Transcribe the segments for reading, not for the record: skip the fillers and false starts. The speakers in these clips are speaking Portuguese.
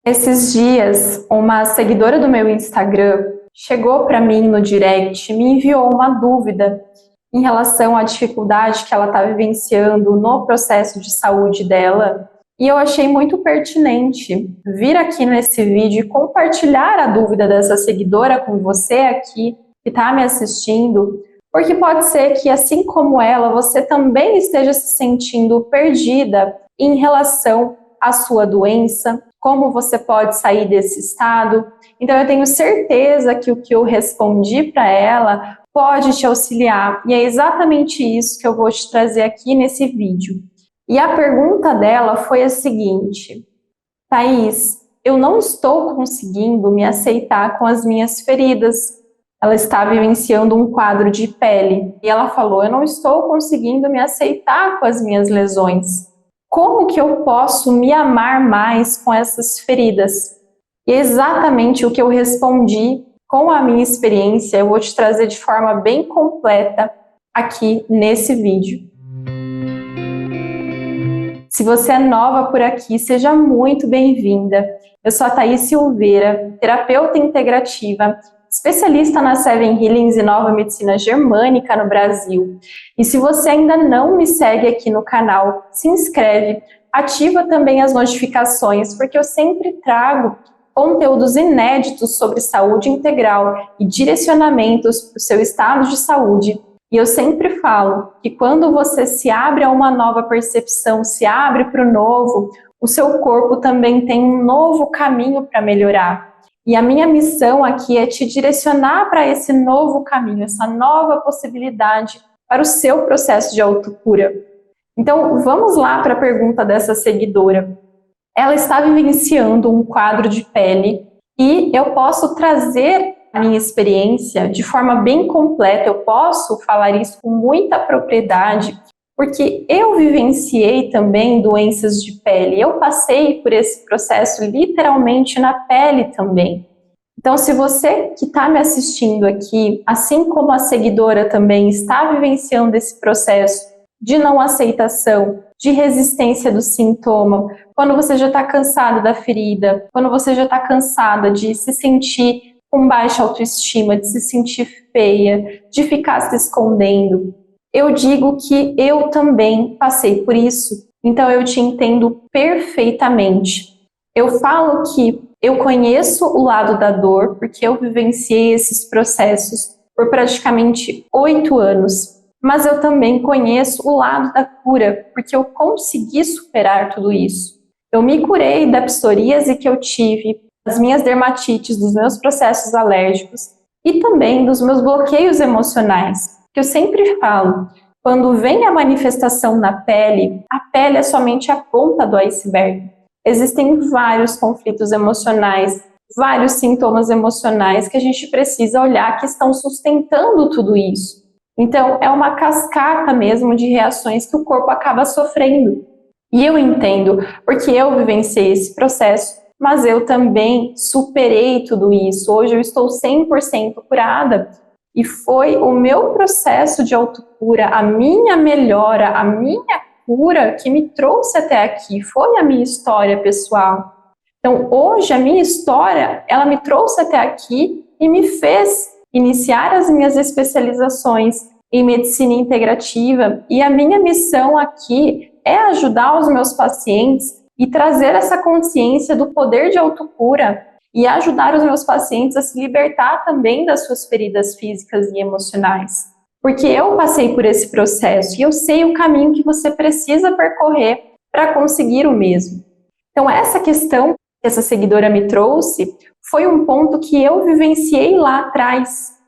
Esses dias, uma seguidora do meu Instagram chegou para mim no direct e me enviou uma dúvida em relação à dificuldade que ela está vivenciando no processo de saúde dela. E eu achei muito pertinente vir aqui nesse vídeo e compartilhar a dúvida dessa seguidora com você aqui que está me assistindo, porque pode ser que, assim como ela, você também esteja se sentindo perdida em relação à sua doença, como você pode sair desse estado. Então eu tenho certeza que o que eu respondi para ela pode te auxiliar, e é exatamente isso que eu vou te trazer aqui nesse vídeo. E a pergunta dela foi a seguinte: Thaís, eu não estou conseguindo me aceitar com as minhas feridas. Ela está vivenciando um quadro de pele e ela falou: eu não estou conseguindo me aceitar com as minhas lesões. Como que eu posso me amar mais com essas feridas? E exatamente o que eu respondi com a minha experiência, eu vou te trazer de forma bem completa aqui nesse vídeo. Se você é nova por aqui, seja muito bem-vinda. Eu sou a Thaís Silveira, terapeuta integrativa, especialista na Seven Healings e Nova Medicina Germânica no Brasil. E se você ainda não me segue aqui no canal, se inscreve, ativa também as notificações, porque eu sempre trago conteúdos inéditos sobre saúde integral e direcionamentos para o seu estado de saúde. E eu sempre falo que quando você se abre a uma nova percepção, se abre para o novo, o seu corpo também tem um novo caminho para melhorar. E a minha missão aqui é te direcionar para esse novo caminho, essa nova possibilidade para o seu processo de autocura. Então, vamos lá para a pergunta dessa seguidora. Ela está vivenciando um quadro de pele e eu posso trazer a minha experiência de forma bem completa, eu posso falar isso com muita propriedade, porque eu vivenciei também doenças de pele, eu passei por esse processo literalmente na pele também. Então, se você que está me assistindo aqui, assim como a seguidora também está vivenciando esse processo de não aceitação, de resistência do sintoma, quando você já está cansada da ferida, quando você já está cansada de se sentir com baixa autoestima, de se sentir feia, de ficar se escondendo, eu digo que eu também passei por isso, então eu te entendo perfeitamente. Eu falo que eu conheço o lado da dor, porque eu vivenciei esses processos por praticamente 8 anos, mas eu também conheço o lado da cura, porque eu consegui superar tudo isso. Eu me curei da psoríase que eu tive, das minhas dermatites, dos meus processos alérgicos e também dos meus bloqueios emocionais, que eu sempre falo, quando vem a manifestação na pele, a pele é somente a ponta do iceberg. Existem vários conflitos emocionais, vários sintomas emocionais que a gente precisa olhar que estão sustentando tudo isso. Então, é uma cascata mesmo de reações que o corpo acaba sofrendo. E eu entendo, porque eu vivenciei esse processo, mas eu também superei tudo isso. Hoje eu estou 100% curada. E foi o meu processo de autocura, a minha melhora, a minha cura que me trouxe até aqui. Foi a minha história pessoal. Então, hoje, a minha história, ela me trouxe até aqui e me fez iniciar as minhas especializações em medicina integrativa, e a minha missão aqui é ajudar os meus pacientes e trazer essa consciência do poder de autocura e ajudar os meus pacientes a se libertar também das suas feridas físicas e emocionais. Porque eu passei por esse processo e eu sei o caminho que você precisa percorrer para conseguir o mesmo. Então, essa questão que essa seguidora me trouxe foi um ponto que eu vivenciei lá atrás.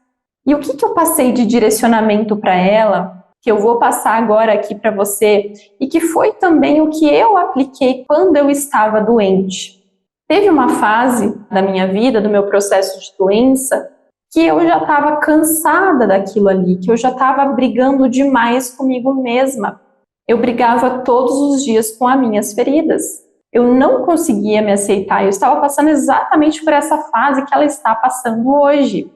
E o que eu passei de direcionamento para ela, que eu vou passar agora aqui para você, e que foi também o que eu apliquei quando eu estava doente. Teve uma fase da minha vida, do meu processo de doença, que eu já estava cansada daquilo ali, que eu já estava brigando demais comigo mesma. Eu brigava todos os dias com as minhas feridas. Eu não conseguia me aceitar, eu estava passando exatamente por essa fase que ela está passando hoje.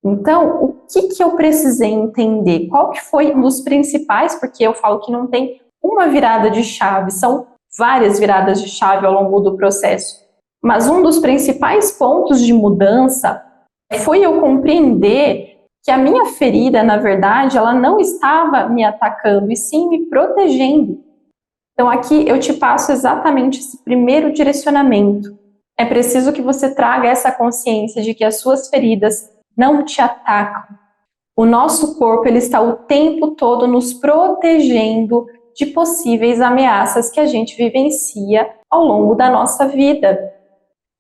Então, o que eu precisei entender? Qual que foi um dos principais, porque eu falo que não tem uma virada de chave, são várias viradas de chave ao longo do processo. Mas um dos principais pontos de mudança foi eu compreender que a minha ferida, na verdade, ela não estava me atacando, e sim me protegendo. Então aqui eu te passo exatamente esse primeiro direcionamento. É preciso que você traga essa consciência de que as suas feridas não te atacam. O nosso corpo, ele está o tempo todo nos protegendo de possíveis ameaças que a gente vivencia ao longo da nossa vida.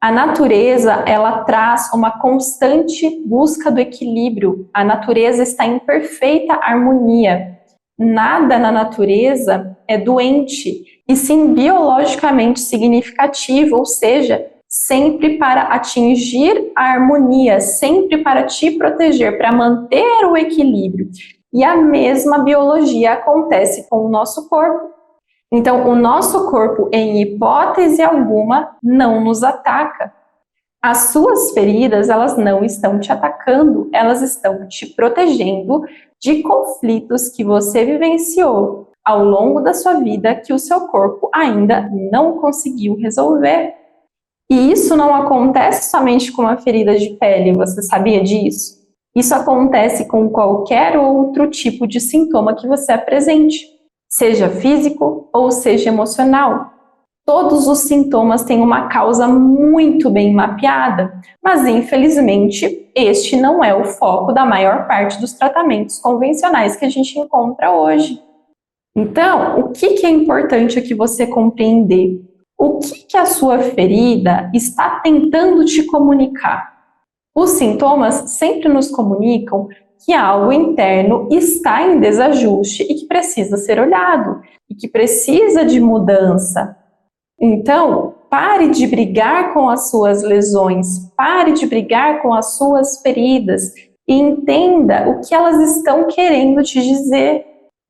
A natureza, ela traz uma constante busca do equilíbrio. A natureza está em perfeita harmonia. Nada na natureza é doente, e sim biologicamente significativo, ou seja, sempre para atingir a harmonia, sempre para te proteger, para manter o equilíbrio. E a mesma biologia acontece com o nosso corpo. Então, o nosso corpo, em hipótese alguma, não nos ataca. As suas feridas, elas não estão te atacando, elas estão te protegendo de conflitos que você vivenciou ao longo da sua vida que o seu corpo ainda não conseguiu resolver. E isso não acontece somente com uma ferida de pele, você sabia disso? Isso acontece com qualquer outro tipo de sintoma que você apresente, seja físico ou seja emocional. Todos os sintomas têm uma causa muito bem mapeada, mas infelizmente este não é o foco da maior parte dos tratamentos convencionais que a gente encontra hoje. Então, o que é importante aqui você compreender? O que a sua ferida está tentando te comunicar? Os sintomas sempre nos comunicam que algo interno está em desajuste e que precisa ser olhado, e que precisa de mudança. Então, pare de brigar com as suas lesões, pare de brigar com as suas feridas e entenda o que elas estão querendo te dizer.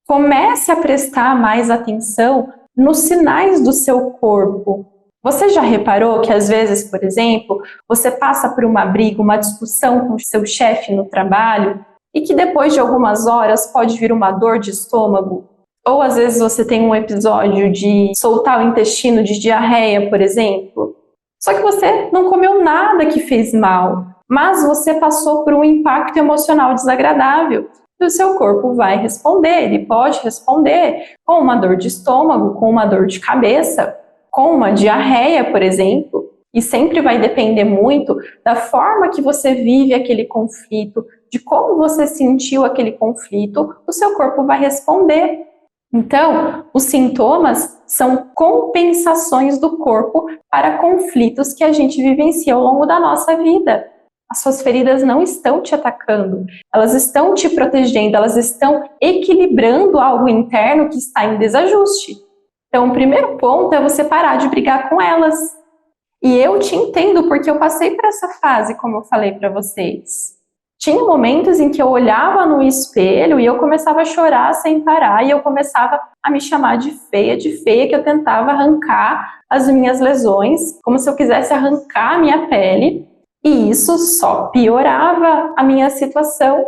Comece a prestar mais atenção nos sinais do seu corpo. Você já reparou que às vezes, por exemplo, você passa por uma briga, uma discussão com o seu chefe no trabalho e que depois de algumas horas pode vir uma dor de estômago? Ou às vezes você tem um episódio de soltar o intestino de diarreia, por exemplo. Só que você não comeu nada que fez mal, mas você passou por um impacto emocional desagradável. E o seu corpo vai responder, ele pode responder com uma dor de estômago, com uma dor de cabeça, com uma diarreia, por exemplo. E sempre vai depender muito da forma que você vive aquele conflito, de como você sentiu aquele conflito, o seu corpo vai responder. Então, os sintomas são compensações do corpo para conflitos que a gente vivencia ao longo da nossa vida. As suas feridas não estão te atacando, elas estão te protegendo, elas estão equilibrando algo interno que está em desajuste. Então, o primeiro ponto é você parar de brigar com elas. E eu te entendo porque eu passei por essa fase, como eu falei para vocês. Tinha momentos em que eu olhava no espelho e eu começava a chorar sem parar e eu começava a me chamar de feia, que eu tentava arrancar as minhas lesões, como se eu quisesse arrancar a minha pele, e isso só piorava a minha situação.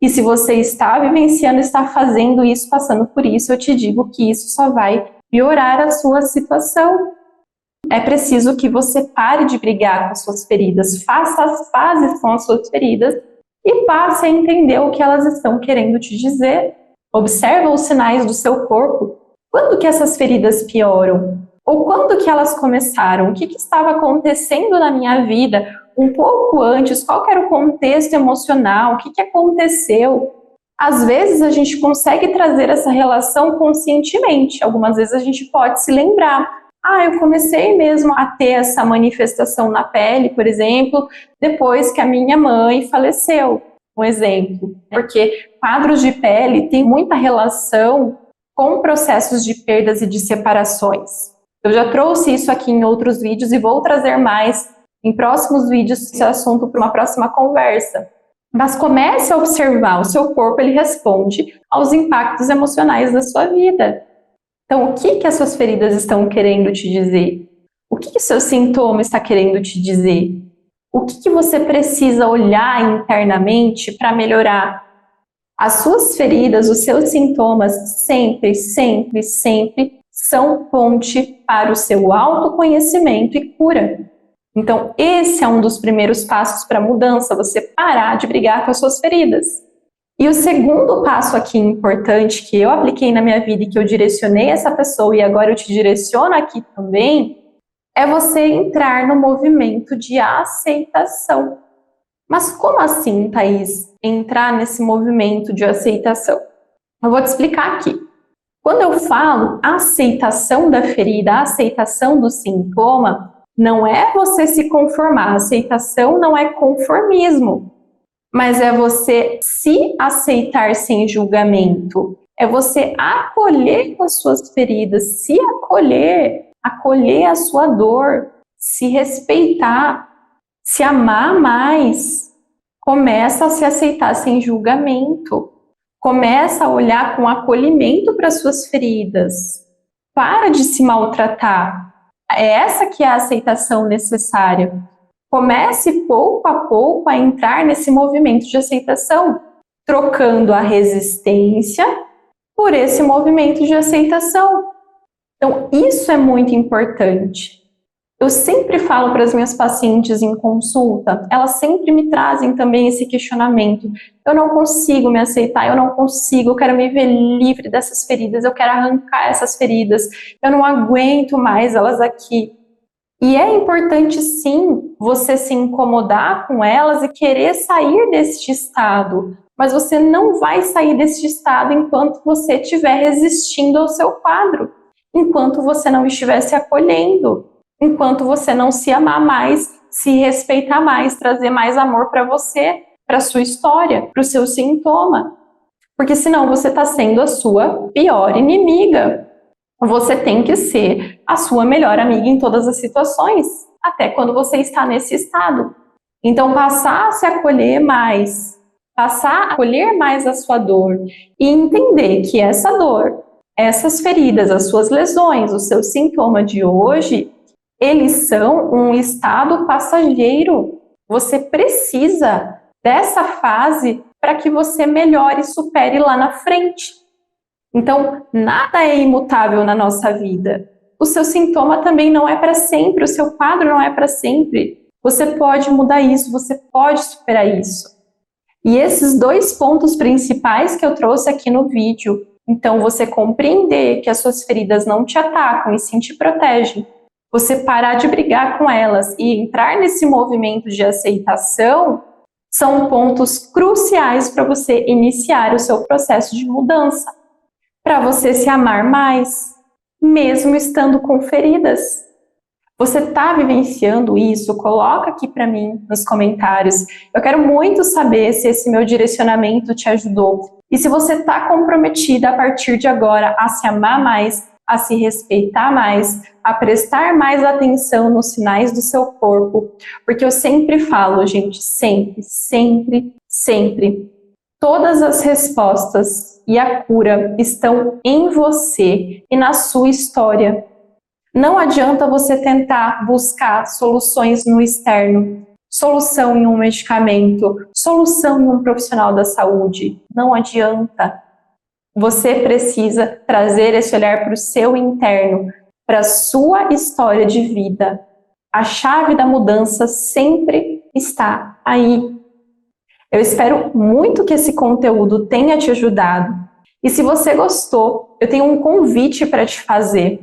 E se você está vivenciando, está fazendo isso, passando por isso, eu te digo que isso só vai piorar a sua situação. É preciso que você pare de brigar com suas feridas, faça as pazes com as suas feridas e passe a entender o que elas estão querendo te dizer. Observa os sinais do seu corpo. Quando que essas feridas pioram? Ou quando que elas começaram? O que estava acontecendo na minha vida um pouco antes? Qual era o contexto emocional? O que aconteceu? Às vezes a gente consegue trazer essa relação conscientemente. Algumas vezes a gente pode se lembrar. Eu comecei mesmo a ter essa manifestação na pele, por exemplo, depois que a minha mãe faleceu, um exemplo. Porque quadros de pele têm muita relação com processos de perdas e de separações. Eu já trouxe isso aqui em outros vídeos e vou trazer mais em próximos vídeos esse assunto para uma próxima conversa. Mas comece a observar, o seu corpo ele responde aos impactos emocionais da sua vida. Então, o que as suas feridas estão querendo te dizer? O que o seu sintoma está querendo te dizer? O que você precisa olhar internamente para melhorar? As suas feridas, os seus sintomas, sempre são ponte para o seu autoconhecimento e cura. Então, esse é um dos primeiros passos para a mudança, você parar de brigar com as suas feridas. E o segundo passo aqui importante que eu apliquei na minha vida e que eu direcionei essa pessoa e agora eu te direciono aqui também, é você entrar no movimento de aceitação. Mas como assim, Thaís, entrar nesse movimento de aceitação? Eu vou te explicar aqui. Quando eu falo aceitação da ferida, aceitação do sintoma, não é você se conformar. Aceitação não é conformismo, mas é você se aceitar sem julgamento. É você acolher as suas feridas, se acolher, acolher a sua dor, se respeitar, se amar mais. Começa a se aceitar sem julgamento. Começa a olhar com acolhimento para suas feridas. Para de se maltratar. É essa que é a aceitação necessária. Comece pouco a pouco a entrar nesse movimento de aceitação, trocando a resistência por esse movimento de aceitação. Então, isso é muito importante. Eu sempre falo para as minhas pacientes em consulta, elas sempre me trazem também esse questionamento. Eu não consigo me aceitar, eu não consigo, eu quero me ver livre dessas feridas, eu quero arrancar essas feridas, eu não aguento mais elas aqui. E é importante sim você se incomodar com elas e querer sair deste estado, mas você não vai sair deste estado enquanto você estiver resistindo ao seu quadro, enquanto você não estiver se acolhendo, enquanto você não se amar mais, se respeitar mais, trazer mais amor para você, para a sua história, para o seu sintoma. Porque senão você está sendo a sua pior inimiga. Você tem que ser a sua melhor amiga em todas as situações, até quando você está nesse estado. Então, passar a se acolher mais, passar a acolher mais a sua dor e entender que essa dor, essas feridas, as suas lesões, o seu sintoma de hoje, eles são um estado passageiro. Você precisa dessa fase para que você melhore e supere lá na frente. Então, nada é imutável na nossa vida. O seu sintoma também não é para sempre, o seu quadro não é para sempre. Você pode mudar isso, você pode superar isso. E esses dois pontos principais que eu trouxe aqui no vídeo, então você compreender que as suas feridas não te atacam e sim te protegem, você parar de brigar com elas e entrar nesse movimento de aceitação, são pontos cruciais para você iniciar o seu processo de mudança. Para você se amar mais, mesmo estando com feridas. Você está vivenciando isso? Coloca aqui para mim nos comentários. Eu quero muito saber se esse meu direcionamento te ajudou. E se você está comprometida a partir de agora a se amar mais, a se respeitar mais, a prestar mais atenção nos sinais do seu corpo. Porque eu sempre falo, gente, sempre, sempre, sempre. Todas as respostas e a cura estão em você e na sua história. Não adianta você tentar buscar soluções no externo, solução em um medicamento, solução em um profissional da saúde. Não adianta. Você precisa trazer esse olhar para o seu interno, para a sua história de vida. A chave da mudança sempre está aí. Eu espero muito que esse conteúdo tenha te ajudado. E se você gostou, eu tenho um convite para te fazer.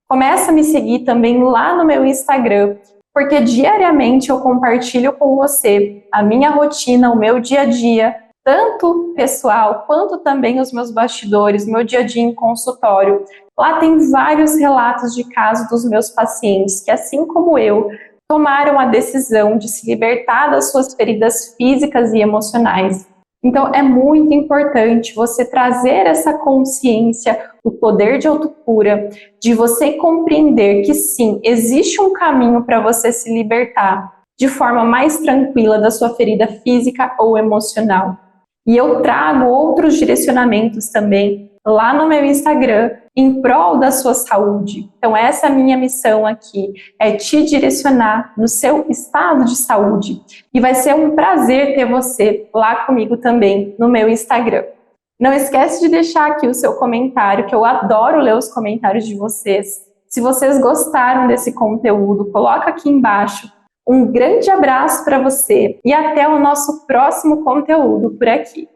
Começa a me seguir também lá no meu Instagram, porque diariamente eu compartilho com você a minha rotina, o meu dia a dia, tanto pessoal quanto também os meus bastidores, meu dia a dia em consultório. Lá tem vários relatos de casos dos meus pacientes que, assim como eu, tomaram a decisão de se libertar das suas feridas físicas e emocionais. Então, é muito importante você trazer essa consciência, o poder de autocura, de você compreender que sim, existe um caminho para você se libertar de forma mais tranquila da sua ferida física ou emocional. E eu trago outros direcionamentos também lá no meu Instagram, em prol da sua saúde. Então essa é a minha missão aqui, é te direcionar no seu estado de saúde. E vai ser um prazer ter você lá comigo também no meu Instagram. Não esquece de deixar aqui o seu comentário, que eu adoro ler os comentários de vocês. Se vocês gostaram desse conteúdo, coloca aqui embaixo Um grande abraço para você e até o nosso próximo conteúdo por aqui.